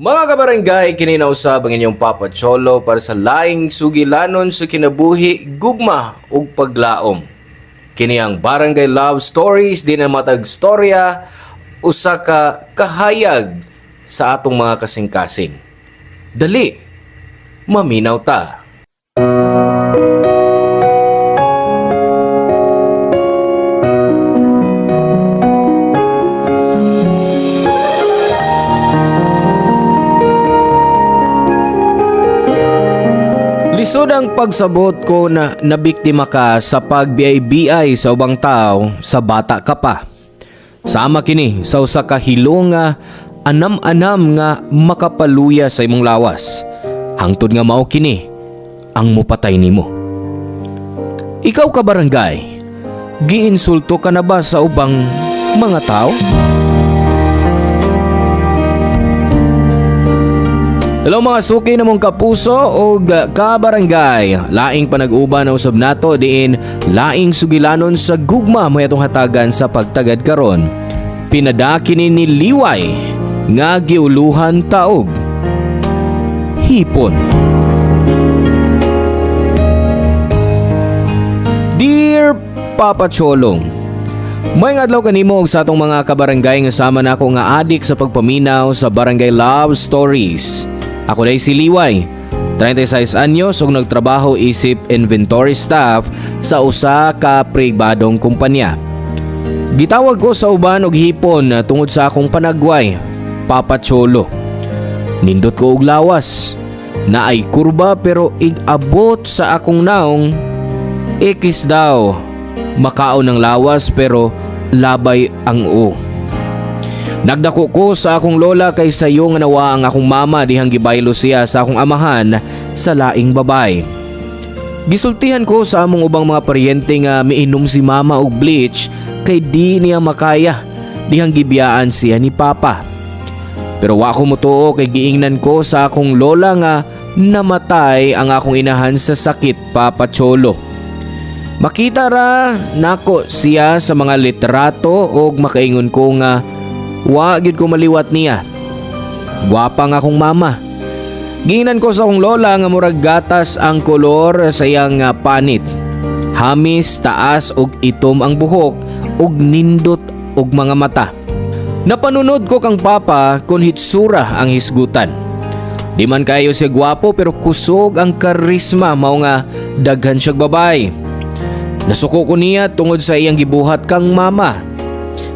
Mga kabarangay, kininausab ang inyong Papa Cholo para sa laing sugilanon sa kinabuhi, gugma ug paglaom. Kini ang Barangay Love Stories, di na matag storya, usa ka kahayag sa atong mga kasing-kasing. Dali, maminaw ta. Lisod ang pagsabot ko na nabiktima ka sa pagbiay-biay sa ubang tao sa bata ka pa. Sama kini sa usa ka hilong nga anam-anam nga makapaluya sa imong lawas. Hangtod nga mao kini ang mupatay nimo. Ikaw ka barangay, giinsulto ka na ba sa ubang mga tao? Hello mga suki na mong kapuso o kabarangay. Laing panag-uba na usab nato diin laing sugilanon sa gugma may atong hatagan sa pagtagad karon. Pinadaki ni Liway nga giuluhan taog hipon. Dear Papa Cholong, may adlaw kanimo og sa atong mga kabarangay nga sama na ako nga adik sa pagpaminaw sa Barangay Love Stories. Ako day si Liway, 36 anyos ug nagtrabaho isip inventory staff sa usa ka pribadong kumpanya. Gitawag ko sa uban og hipon tungod sa akong panagway, Papa Cholo. Nindot ko og lawas. Naay kurba pero ig-abot sa akong naong ikis daw. Makaon ng lawas pero labay ang o. Nagdako ko sa akong lola kay sayo nga nawa ang akong mama dihang gibaylo siya sa akong amahan sa laing babay. Gisultihan ko sa among ubang mga paryente nga miinom si mama og bleach kay di niya makaya dihang gibiyaan siya ni papa. Pero wa ko motuo kay giingnan ko sa akong lola nga namatay ang akong inahan sa sakit, Papa Cholo. Makita ra nako siya sa mga litrato ug makaingon ko nga wa gyud ko maliwat niya. Gwapa nga akong mama. Giingnan ko sa akong lola nga murag gatas ang kolor sa iyang panit. Hamis, taas ug itom ang buhok ug nindot og mga mata. Napanunod ko kang papa kun hitsura ang hisgutan. Di man kayo siya gwapo pero kusog ang karisma mao nga daghan siyang babay. Nasuko ko niya tungod sa iyang gibuhat kang mama.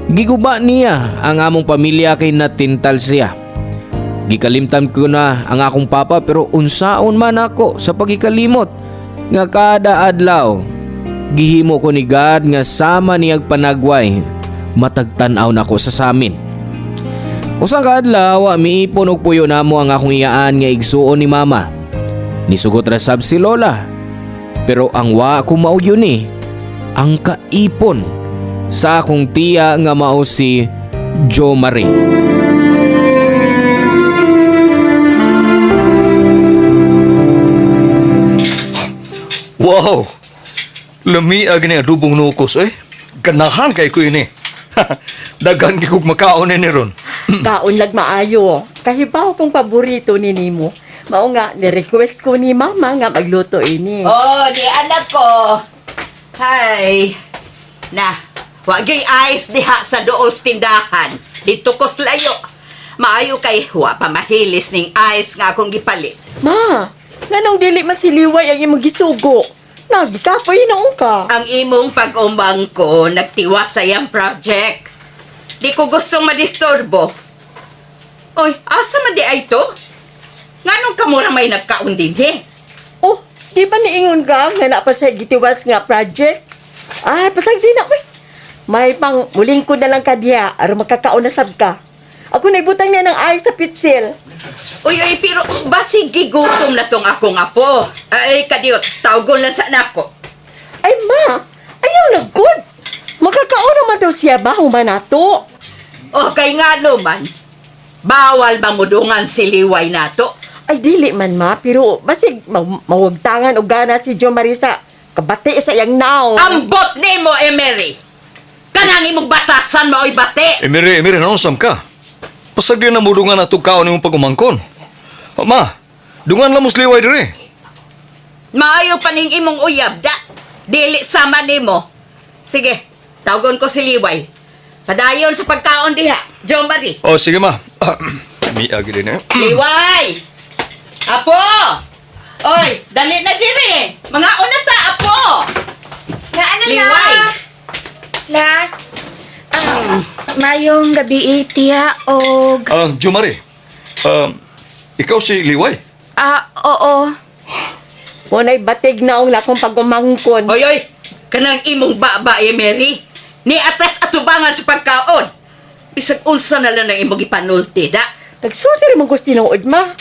Giguba niya ang among pamilya kay natintal siya. Gikalimtan ko na ang akong papa pero unsaon man ako sa pagikalimot nga kada adlaw gihimo ko ni God nga sama niyag panagway matagtan-aw nako sa samin. Usa ka adlaw miipon og puyo namo ang akong iyaan nga igsuon ni mama. Nisugot ra sab si lola. Pero ang wa ko mao yun ang kaipon sa akong tiya nga mao si Jo Marie. Wow! Lamiag ni adubong nukos Ganahan kay ko ini. Daghan kay kog makaon ni ron. Kaon lag maayo. Kahibaw kong paborito ni Nimo. Mao nga, ni-request ko ni Mama nga magluto ini. Oh, di anak ko. Hay. Na, wagay ice diha sa doos tindahan. Dito ko layo. Maayo kay wa pa mahilis ning ice nga akong gipalit. Ma, nanong dili man si Liway ang imong gisugo. Nagikapoy noon ka. Ang imong pag-umbang ko nagtiwas sa iyang project. Di ko gustong madisturbo. Oy, asa man di ay to? Nganong ka mura may nagkaon din Oh, di ba niingon ka nga na pa sa gitiwas nga project? Ay, pasag di na, uy. May pang muling ko na lang ka diya, aron makakaon na sab ka. Ako naibutang niya ng ayos sa pitsil. Uy, pero basig gigutom na tong akong apo. Ay, kadiyot, tawgon lang sa anak ko. Ay, ma, ayaw na good. Makakaon naman daw siya ba, humanato? O, kay nga man, bawal bang mudungan si Liway nato? Ay, dili man, ma, pero basig mawagtangan o gana si Jo Marisa. Kabati sa iyang naong. Ambot ni mo, Emery! Kanang imong batasan mo bate! Emiri, naonsam ka. pasagdi na mo dungan at kaon imong pagumangkon. Ma, dungan lang mo sliway dire. Maayo pa ning imong uyab, da. Dili sama nimo. Sige, tawagon ko si Liway. Padayon sa pagkaon diha, Jo Marie. Oh, sige ma. Miagi din eh. Liway! Apo! Oy, dali na diri. Mga una ta, Apo! Liway! La, mayong gabi tiya og... Jumari, ikaw si Liway? Oo. Muna'y batig na ang lakong pagumangkon. Oy, oy! Kanang imong babae, Mary. Ni atas atubangan sa pagkaon. Bisag unsa na lang ang imong ipanulti, da. Nagsulti rin mong gusto ng udma.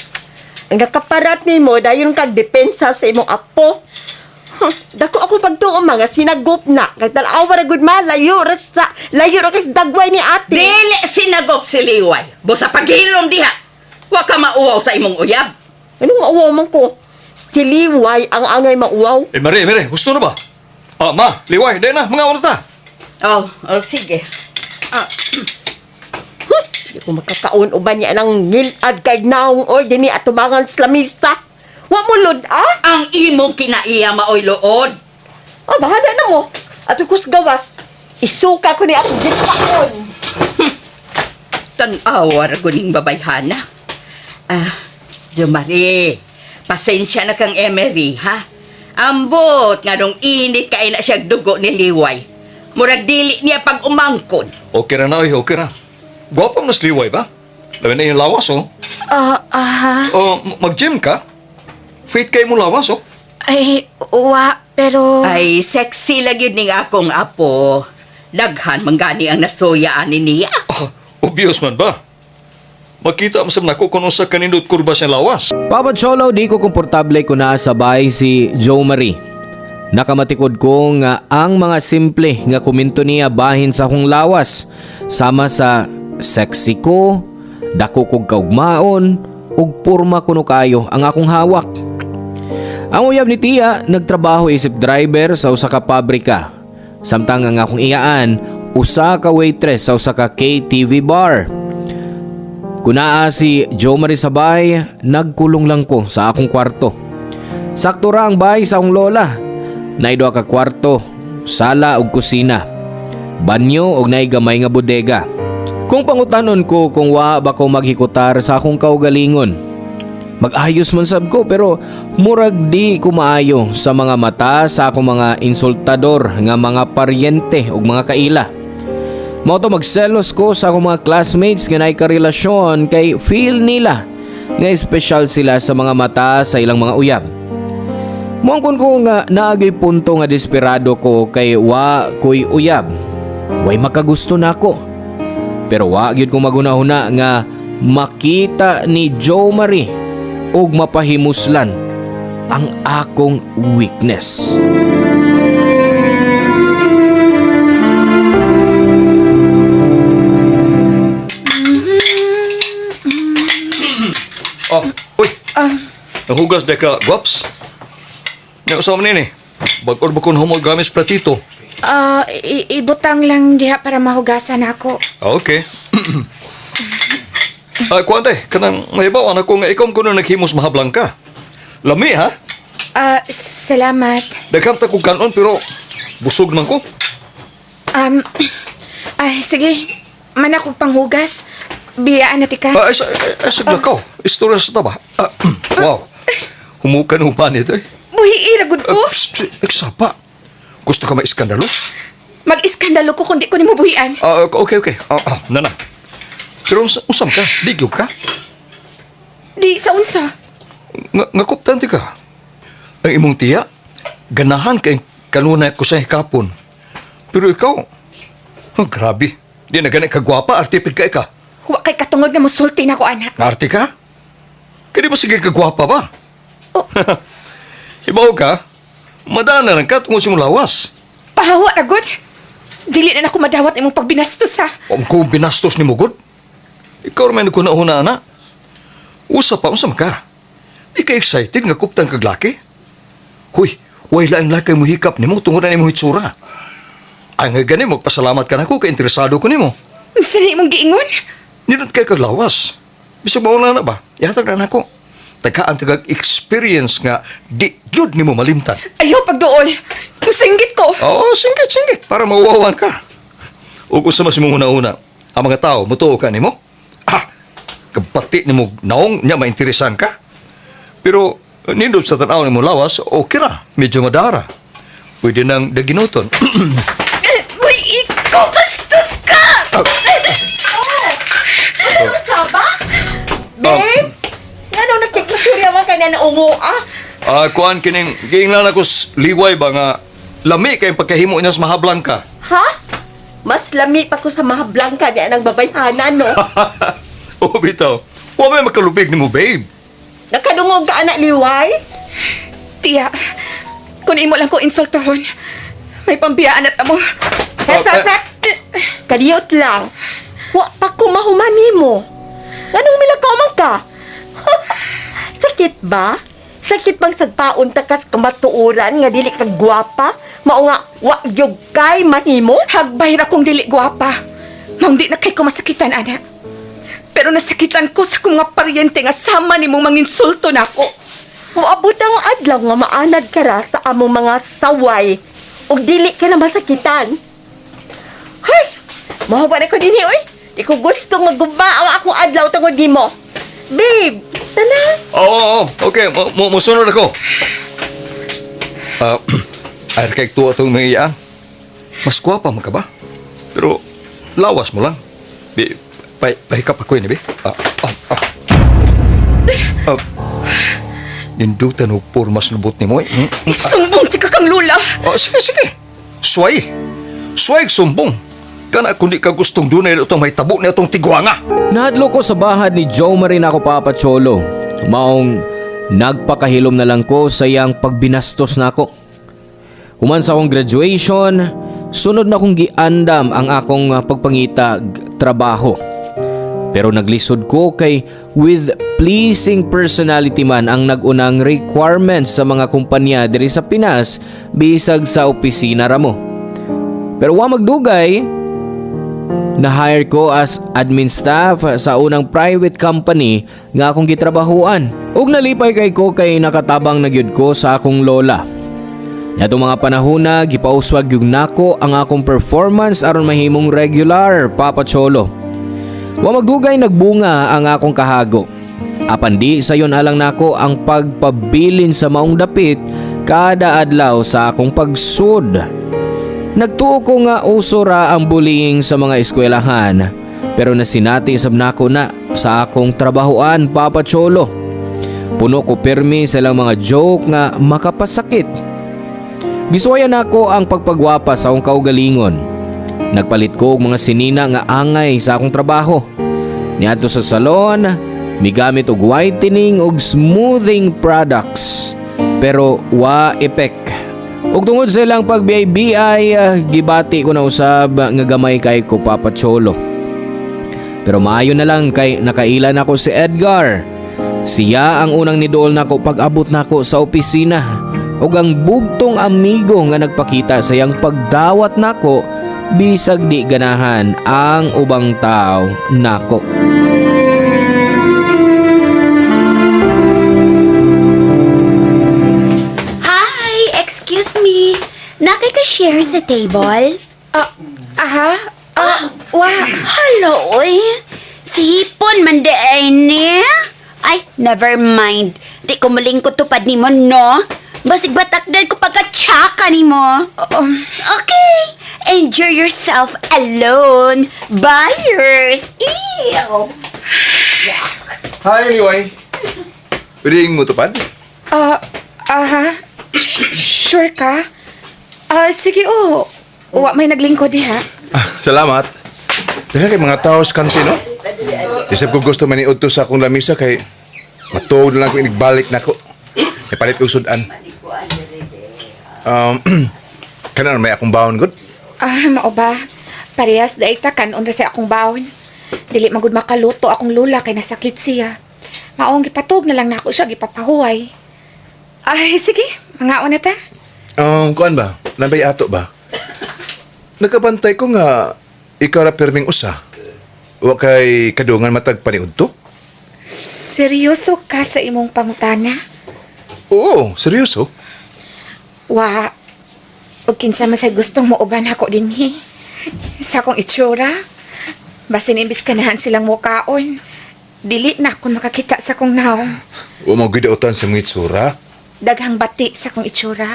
Ang nakaparat ni mo, dayon kag depensa sa imong apo. Dako ako pagtuon mga sinagop na. Kagtalawa na gud ma, layo ra kas dagway ni ate. Dili sinagop si Liway. Busa paghilom diha. Wa ka mauwaw sa imong uyab. Anong mauwaw man ko? Si Liway ang angay mauwaw. Mare, gusto na ba? Ma, Liway, dahil na, mga oras na. Oh, sige. Di ko makakaon uban niya ng ngilad kay naong oy dini atubangan slamista. Wa mo lod Ang imong kinaiya maoy luod. bahala na mo. Ato kus gawas. Isuka ko ni ako gitpaon. Tan-awa ra guning babayhana. Jo Marie, pasensya na kang Emery, ha? Ambot nga nung init kay na siya dugo ni Liway. Murag dili niya pag umangkon. Okay na, okay na. Gwapang na si Liway ba? Labi na yung lawas, oh. Mag-gym ka? Fit kayo mo lawas, oh. Ay, pero... Ay, sexy lang yun ning akong apo. Daghan manggani ang nasuyaan ni niya. Obvious man ba? Makita mo sa nako kung sa kanindot kurba sa lawas. Papa Cholo, di ko komportable ko na sabay si Jo Marie. Nakamatikod ko nga ang mga simple nga komento niya bahin sa akong lawas. Sama sa sexy ko, dako kog kaugmaon, ug porma kuno kayo ang akong hawak. Ang uyab ni Tia, nagtrabaho isip driver sa usa ka pabrika. Samtang ang akong iyaan, usa ka waitress sa usa ka KTV bar. Kunaa si Jo Marie sabay, nagkulong lang ko sa akong kwarto. Sakto ra ang bahay sa akong lola. Naidwa ka kwarto, sala ug kusina, banyo ug naay gamay nga bodega. Kung pangutanon ko kung wa ba ko maghikutar sa akong kaugalingon, mag-ayos man sab ko pero murag di ko maayo sa mga mata sa akong mga insultador nga mga paryente ug mga kaila. Mao to magselos ko sa akong mga classmates nga naay karelasyon kay feel nila nga espesyal sila sa mga mata sa ilang mga uyab. Muangkon ko nga naagay punto nga desperado ko kay wa ko'y uyab. Way makagusto nako. Pero wa gyud ko magunahuna nga makita ni Jo Marie ug mapahimuslan ang akong weakness. Uy. Nahugas na ka, Guaps. Nausama nini. Bag-or ba kung humol gamis platito? Ibutang lang diha para mahugasan ako. Okay. Kuan day, kanang mahibaw anak ko nga ikaw kuno naghimos mahablang ka. Lami ha? Salamat. Dagham ta kog kanon pero busog man ko. Sige. Man ako panghugas. Biyaan na tika. Saglakaw. Istorya sa taba. Wow. Humukan upan ito eh. Buhi iragod ko. Eksapa. Gusto ka maiskandalo? Mag-iskandalo ko kung di ko ni mo buhian. Okay. Nana. Pero usam ka? Digyo ka? Di sa unsa. Ngakuptanti ka. Ang imong tiya, ganahan kay kanunay ko sa hikapon. Pero ikaw, grabe. Di na ganit kagwapa, artipid ka ika. Wa kay katungod nga musulti na ko, anak. Arte ka? Kaya di mo sige kagwapa ba? Oh. Ibaw ka, madaan na lang ka tungkol sa mong lawas. Pahawa na, God. Dili na ako madawat imong pagbinastos, ha. Kung binastos ni Mugod, ikaw naman ko nauna na. Usa pa, usam ka. Di ka excited nga kuptan kag laki? Huy, way laing laki mo hikap ni mo tungkol na ni mo hitsura. Ay nga gani, magpasalamat ka na ko, ka interesado ko ni mo. Sali mong giingon? Nindot kay kaglawas. Bisag mauna na ba? Ihatag na nako. Tagaan tagag experience nga di gyud nimo malimtan. Ayaw pagdool. Musinggit ko. Oo, singgit. Para mawawan ka. O kung sa mas mong una-una, ang mga tao, mutuo ka nimo. Kapati nimo naong niya mainteresan ka. Pero nindot sa tanaw nimo lawas, okay ra. Medyo madara. Pwede nang daginoton. Uy, ikaw bastos ka! Ano saba? Babe? Ano nakikistorya man ka na umuha? Kuan kining giinglan ako liway ba nga lami kay pagkahimo niya sa mahablang ka. Ha? Mas lami pa ko sa mahablang ka niya ng babayhanan, no? O bitaw, wa may makalupig nimo, babe. Nakadungog ka, anak liway? Tiya, kung imo lang ko insultohon, may pambiyaan at amo. Pep. Kadiyot lang. Wa pa ko mahumani mo. Anong milakaw man ka? Sakit ba? Sakit bang sagpaon takas kamatuuran nga dili kag gwapa? Mao nga wa gyud kay mahimo? Hagbay ra kong dili gwapa. Maong di na kay ko masakitan, ana. Pero nasakitan ko sa kong nga paryente nga sama ni mong manginsulto na ako. Moabot ang adlaw nga maanad ka ra sa among mga saway ug dili ka na masakitan. Hay! Mahawa na ko dinhi, oy. Di ko gusto magguba ang akong adlaw tungod nimo. Babe, tana. Oo. Okay, musunod ako. Ay kay tuwa tong mga iya. Mas gwapa man ka ba? Pero lawas mo lang. Pahikap ako yun, be. Nindutan o pormas lubot ni mo, eh. Isumbong ti ka kang lula. Sige. Suway sumbong. Kana kundi ka gustong dunay itong may tabo na itong tigwanga. Nahadlo ko sa bahad ni Joe Marin ako, Papa Cholo. Maong nagpakahilom na lang ko sa iyang pagbinastos na ako. Human sa akong graduation, sunod na kong giandam ang akong pagpangita trabaho. Pero naglisod ko kay with pleasing personality man ang nagunang requirements sa mga kumpanya diri sa Pinas bisag sa opisina ramo. Pero wa magdugay, na-hire ko as admin staff sa unang private company nga akong gitrabahuan. Ug nalipay kay ko kay nakatabang na gyud ko sa akong lola. Natong mga panahona gipauswag yung nako ang akong performance aron mahimong regular, Papa Cholo. Wa magdugay nagbunga ang akong kahago. Apan di sayon alang nako ang pagpabilin sa maong dapit kada adlaw sa akong pagsud. Nagtuo ko nga uso ra ang bullying sa mga eskwelahan, pero nasinati sab nako na sa akong trabahoan, Papa Cholo. Puno ko pirmi sa lang mga joke nga makapasakit. Gisuwayan nako ang pagpagwapa sa akong kaugalingon. Nagpalit ko og mga sinina nga angay sa akong trabaho. Niadto sa salon, migamit og whitening ug smoothing products, pero wa effect. Ug tungod sa ilang pag-BI, gibati ko na usab nga gamay kay ko, Papa Cholo. Pero maayo na lang kay nakailan ako si Edgar. Siya ang unang nidool nako pag-abot nako sa opisina. Ug ang bugtong amigo nga nagpakita sa iyang pagdawat nako bisag di ganahan ang ubang tao nako. Excuse me, nakaka-share sa table? Wa. Hello, oy. Si Hipon man ay niya. Ay, never mind. Di ko malingkot tupad ni mo, no? Basig batakdan ko pagka-tsaka ni mo. Okay, enjoy yourself alone. Buyers! Ew! Hi, Liway. Ring mo tupad? Sure ka? Sige, Wa may naglingkod diha. Salamat. Dahil kay mga tao sa kanti, no? Isip ko gusto maniud to sa akong lamisa kay matuod na lang ko inigbalik na ko. May palit kong sudan. Kanan may akong baon, good? Mao ba? Parehas da itakan onda sa akong baon. Dili magud makaluto akong lula kay nasakit siya. Maong gipatog na lang nako siya gipapahuway. Ay, sige. Mangaon na ta. Kuan ba? Nabay ato ba? Nagkabantay ko nga ikaw ra perming usa. wa kay kadungan matag paniud to? Seryoso ka sa imong pangutana? Oo, seryoso. Wa, o kinsa man say gustong mauban ako dinhi. Sa akong itsura, basin imbis kanahan silang mukaon. Dili na akong makakita sa akong naong. Wa mo gidautan sa mga itsura. Daghang bati sa akong itsura.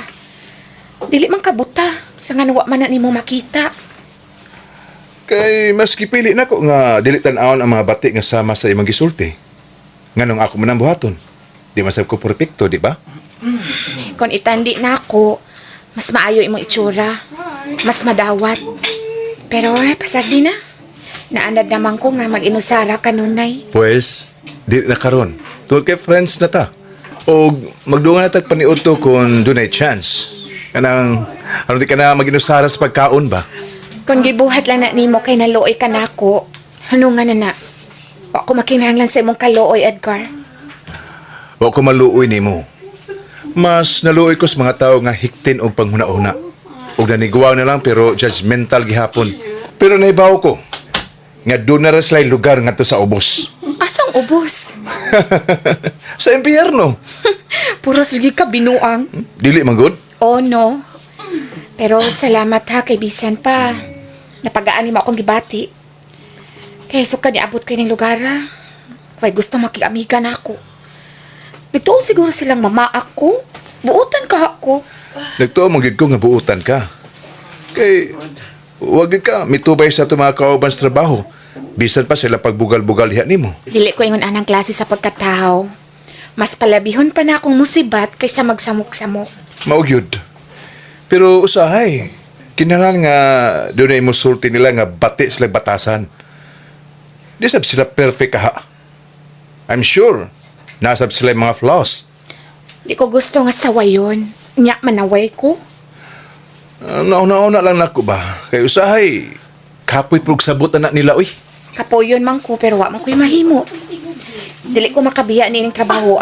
Dili man kabuta, sa nga wa man na nimo makita. Kay mas gipili nako nga dili tan-awon ang mga bati nga sama sa imong gisulti. Nganong ako man ang buhaton. Di masab ko perpekto, di ba? Kung itandi na ako, mas maayo imong itsura. Mas madawat. Pero pasagdi na. Naanad naman ko nga mag-inusara kanunay. Pues, di na karon. Tungod kay friends na ta. O magdungan na tag paniud to kung dunay chance. Kanang, ano di ka na mag-inusara sa pagkaon ba? Kung gibuhat lang na nimo kay naluoy ka na ako, ano nga na? Wa ko makinahanglan sa imong kaluoy, Edgar. Wa ko maluoy nimo. Mas naluoy ko sa mga tao nga hiktin og panghuna-una. Og nanigwaw na lang pero judgmental gihapon. Pero naibaw ko nga doon na rin sila yung lugar nga to sa ubos. Asang ubos? Sa impyerno. Puro sige ka binuang. Dili man good. Oh no. Pero salamat ha kay bisan pa. Napagaan mo akong gibati. Kaya suka niabot ko ng lugar ha. Kaya gusto makikamigan ako. Ito siguro silang mama ako. Buutan ka ako. Nagtuo mong gid ko nga buutan ka. Kay wag gid ka mitubay sa itong mga kauban sa trabaho. Bisan pa sila pagbugal-bugal diha nimo. Dili ko ingon anang klase sa pagkatao. Mas palabihon pa na akong musibat kaysa magsamok-samok. Mao gyud. Pero usahay, kinahanglan nga doon ay musulti nila nga bati sila batasan. Di sab sila perfect ha. I'm sure, nasab sila yung mga flaws. Di ko gusto nga sawayon. Nya manaway ko. Nauna-una lang nako ba? Kay usahay, kapoy prog sabot na nila, uy. Kapoyon man ko pero wa man ko'y mahimo. Dili ko makabiya ni ning trabaho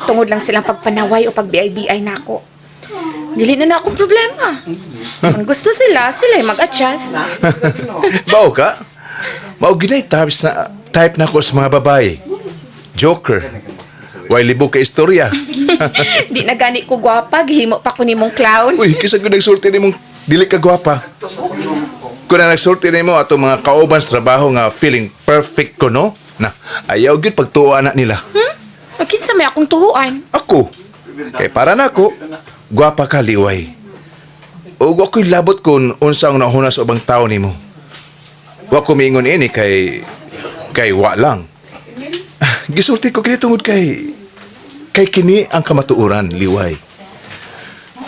Tungod lang silang pagpanaway o pag-BI-BI na ako. Dili na akong problema. Kung gusto sila mag-adjust. Bao ka? Mao ginay type na ko sa mga babae. Joker. Way libog ka istorya. Di na gani ko gwapa, gihimo pa ko nimong clown. Uy, kisa ko nagsulti ni mong dili ka gwapa. Kung na nagsulti ni mo ato mga kauban sa trabaho nga feeling perfect ko, no? Na, ayaw gyud pagtuwa na nila. Kinsa may akong tuhuan? Ako. Kay para na ako, gwapa ka, liway. O ako'y labot kung unsa ang nahuna sa ubang tao nimo. Wa ko miingon ini kay wa lang. Gisulti ko kini tungod kay kini ang kamatuoran, liway.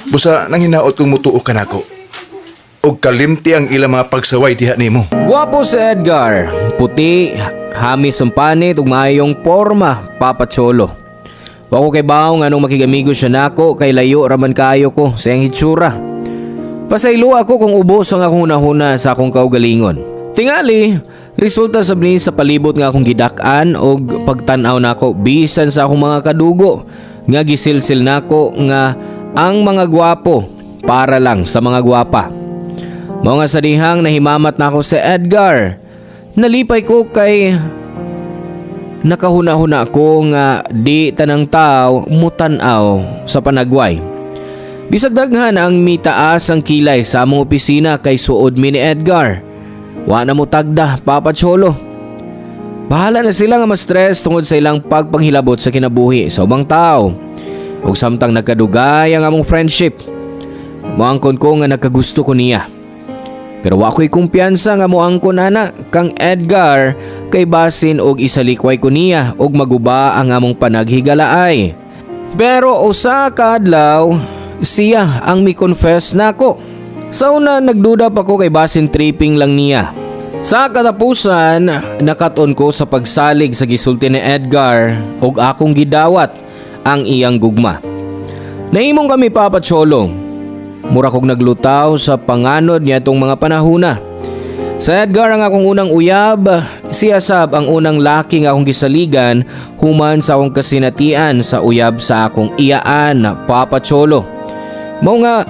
Busa nang hinaot kong mutuo ka nako. Og kalimti ang ilang mga pagsaway diha nimo. Gwapo si Edgar. Puti, hamis ang panit ug maayong porma, Papa Cholo. Wa ko kay bawo nga nung makigamigo siya nako kay layo raman kaayo ko sa iyang hitsura. Pasaylo ako kung ubos ang akong hunahuna sa akong kaugalingon. Tingali, resulta sabni sa palibot nga akong gidak-an og pagtan-aw nako bisan sa akong mga kadugo nga gisilsil nako nga ang mga gwapo para lang sa mga gwapa. Mao nga sa dihang nahimamat na ako sa Edgar. Nalipay ko kay nakahuna-huna ko nga di tanang tao mutan-aw sa panagway. Bisag daghan ang mitaas ang kilay sa among opisina kay suod mi ni Edgar. Wa na mo tagda, Papa Cholo. Bahala na sila nga ma-stress tungod sa ilang pagpanghilabot sa kinabuhi sa ubang tao. Ug samtang nagkadugay ang among friendship. Moangkon ko nga nagkagusto ko niya. Pero wa ko'y kumpiyansa nga moangkon ana kang Edgar kay basin og isalikway ko niya og maguba ang among panaghigalaay. Pero usa ka adlaw siya ang mi-confess nako. Sa una nagduda pa ko kay basin tripping lang niya. Sa katapusan nakaton ko sa pagsalig sa gisulti ni Edgar og akong gidawat ang iyang gugma. Nahimong kami, Papa Cholo. Mura kog naglutaw sa panganod niya itong mga panahuna. Sa Edgar ang akong unang uyab, siya sab ang unang laki nga akong gisaligan human sa akong kasinatian sa uyab sa akong iyaan, Papa Cholo. Mao nga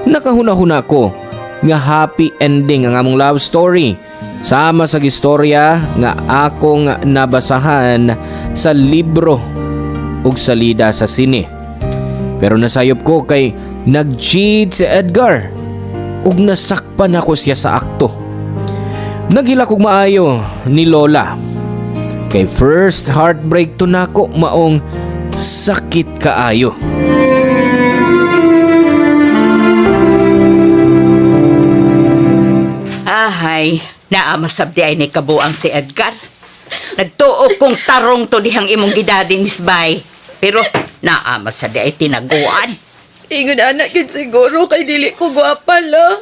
nakahuna-huna ko nga happy ending ang among love story Sama sa gistorya nga akong nabasahan sa libro ug salida sa sine. Pero nasayop ko kay nag-cheat si Edgar ug nasakpan ako siya sa akto. Naghila kog maayo ni Lola. Kay first heartbreak to nako maong sakit kaayo. Ahay, naamasab di ay ni kabuang si Edgar. Nagtuo kong tarong to dihang imong gidadi Bay. Pero naamasab di ay tinaguan. Ingon anak yun siguro kay dili ko gwapa la.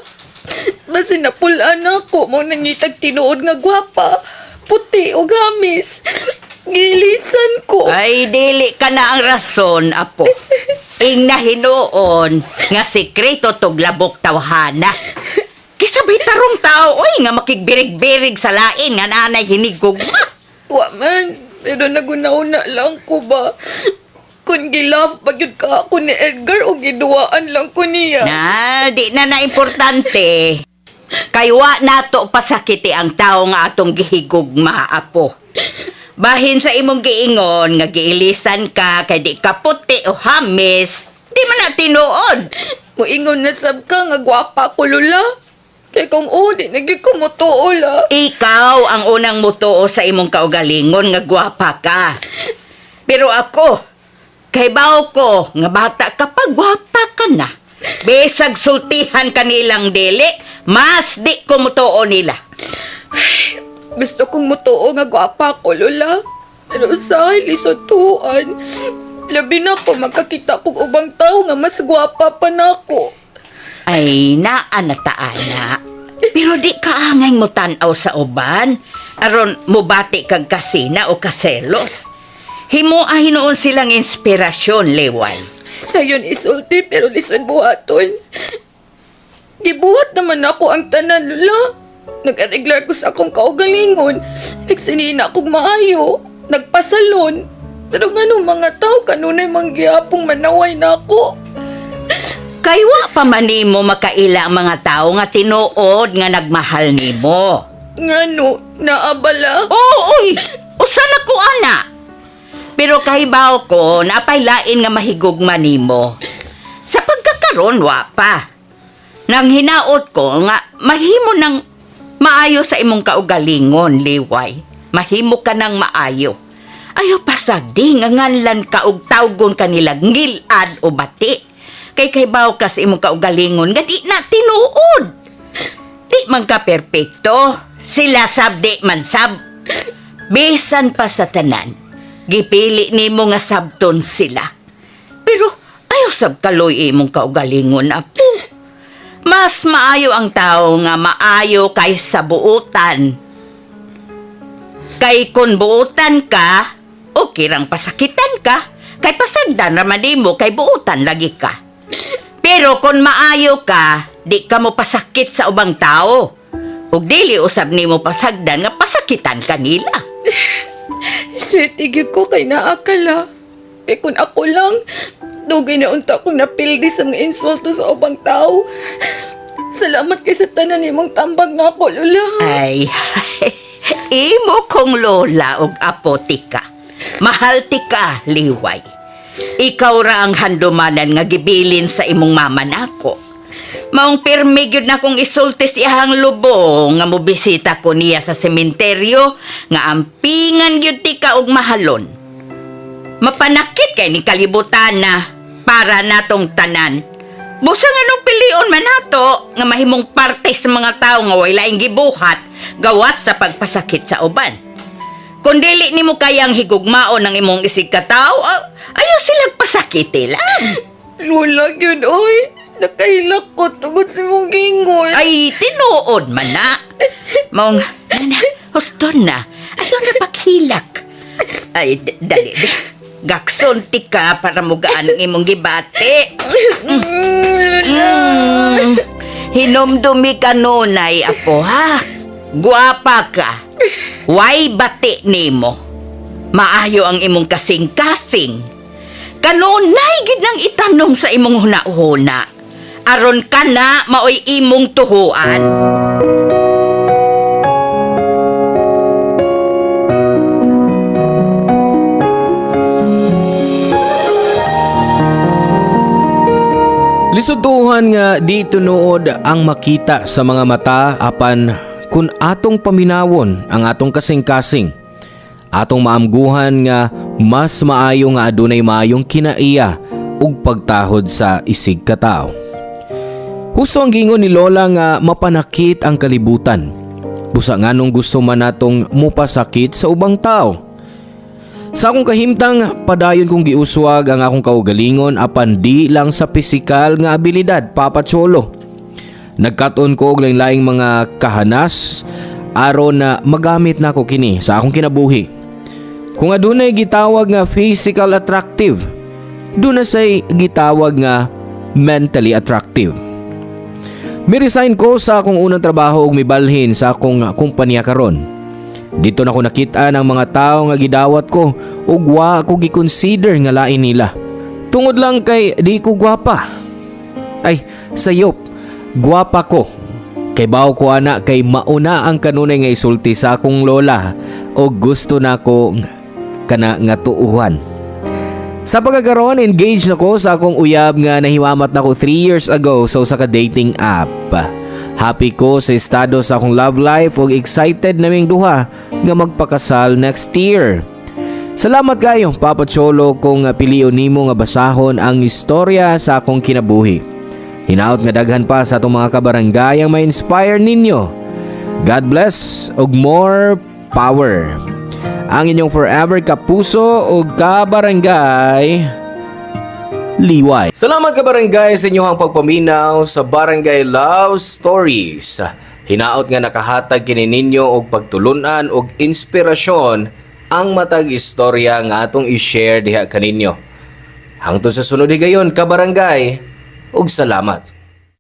Basta napulaan ako mong nangitag tinuod nga gwapa. Puti o gamis. Gilisan ko. Ay, dili ka na ang rason, apo. Ing nahinuon nga sikreto tog labok tawhana. Kisabay tarong tao, oy, nga makigbirig-birig sa lain nga nanay hinigugma. Wa man, pero naguna-una lang ko ba? Kung gilove pa yun ka ako ni Edgar o giduwaan lang ko niya. Na, di na importante. Kaywa nato pasakiti ang tao nga atong gihigugma, apo. Bahin sa imong giingon nga giilisan ka kay di ka puti o hamis, di man na tinuod. Muingon na sab ka nga gwapa ko lula. Kay kung di naging kumutuo la. Ikaw ang unang mutuo sa imong kaugalingon nga gwapa ka. Pero ako, kay bao ko nga bata ka pa gwapa ka na. Besag sultihan kanilang dili, mas di ko mutuo nila. Gusto kong mutuo nga gwapa ko lula. Pero sa lisotuan, labi na ko magkakita kong ubang tao nga mas gwapa pa nako. Ay, naanataana. Pero di ka angay mo tanaw sa uban. Aron mubati kag kasina o kaselos. Himo noon silang inspirasyon, Leway. Sayon isulti pero lison buhaton. Gibuhat naman ako ang tanan lula. Nag-areglar ko sa akong kaugalingon. Nagsinina akong maayo. Nagpasalon. Pero nga mga tao kanunay manggiyapong manaway na ako. Kaywa pa man nimo makaila ang mga tao nga tinuod nga nagmahal nimo. Ngano, naabala? Uy! Usa na ko, ana! Pero kahibaw ko, napay lain nga mahigugma nimo. Sa pagkakaroon, wa pa. Nang hinaot ko nga, mahimo ng maayo sa imong kaugalingon, Liway. Mahimo ka ng maayo. Ayaw pasagdi nga nganlan ka og tawgon kanila ngilad o bati. Kay kahibaw ka sa imong kaugalingon nga di na tinuod. Di man ka perpekto. Sila sab di man sab. Bisan pa sa tanan, gipili nimo nga sabton sila. Pero ayaw sab kaloy imong kaugalingon, apo. Mas maayo ang tao nga maayo kaysa buutan. Kay kun buutan ka, okay rang pasakitan ka. Kay pasagdan raman nimo kay buutan lagi ka. Pero kung maayo ka, di ka mo pasakit sa ubang tao. Ug dili usab nimo pasagdan nga pasakitan kanila. Swerte gyud ko kay naakala. Eh kung ako lang, dugay na unta akong napildi sa mga insulto sa ubang tao. Salamat kay sa tanan nimong tambag na ako, lula. Ay, imo kong lola ug apotika. Mahal tika, Liway. Ikaw ra ang handumanan nga gibilin sa imong mama nako. Maong pirmi gyud na kong isulti si ihang lubong nga mobisita ko niya sa sementeryo nga ampingan gyud tika og mahalon. Mapanakit kay ni kalibutan na para natong tanan. Busang anong pilion man nato nga mahimong parte sa mga tao nga way laing gibuhat gawas sa pagpasakit sa uban. Kung dili nimo kayang higugmaon ng imong isig ka tao, ayaw silang pasakiti lang. Lula gyud oy. Nakahilak ko tungod sa mong gingon. Ay, tinuod man na. Maong, huston na. Ayaw na paghilak. Ay, dali. Gakson tika para mugaan ang imong gibati. Hinomdumi ka nunay, apo, ha? Guwapa ka. Way bati nimo. Maayo ang imong kasing-kasing. Kanunay gid nang itanong sa imong huna-huna. Aron ka na maoy imong tuhuan. Lisutuhan nga di tunood ang makita sa mga mata apan kun atong paminawon ang atong kasing-kasing. Atong maamguhan nga mas maayo nga adunay maayong kinaiya ug pagtahod sa isig ka tao. Husto ang gingon ni Lola nga mapanakit ang kalibutan. Busa nganong gusto man natong mupasakit sa ubang tao. Sa akong kahimtang, padayon kong giuswag ang akong kaugalingon apan di lang sa pisikal nga abilidad, Papa Cholo. Nagkaton ko og lain-laing mga kahanas aron na magamit nako kini sa akong kinabuhi. Kung adunay gitawag nga physical attractive, doon na say gitawag nga mentally attractive. Miresign ko sa akong unang trabaho ug mibalhin sa akong kumpanya karon. Dito na ko nakita ng mga tao nga gidawat ko ug wa ako gi-consider nga lain nila. Tungod lang kay di ko gwapa. Ay, sayop, gwapa ko. Kay bawo ko ana kay mauna ang kanunay nga isulti sa akong lola o gusto na ko kana nga tuuhan. Sa pagkakaroon, engaged na ko sa akong uyab nga nahiwamat na ko 3 years ago sa usa ka dating app. Happy ko sa estado sa akong love life ug excited naming duha nga magpakasal next year. Salamat kayo, Papa Cholo, kung piliyon nimo nga basahon ang istorya sa akong kinabuhi. Hinaot nga daghan pa sa atong mga kabarangay ang ma-inspire ninyo. God bless ug more power. Ang inyong forever kapuso ug kabarangay, Liway. Salamat kabarangay sa inyong pagpaminaw sa Barangay Love Stories. Hinaot nga nakahatag kini ninyo og pagtulunan og inspirasyon ang matag istorya nga atong i-share diha kaninyo. Hangtod sa sunod higayon kabarangay, ug salamat.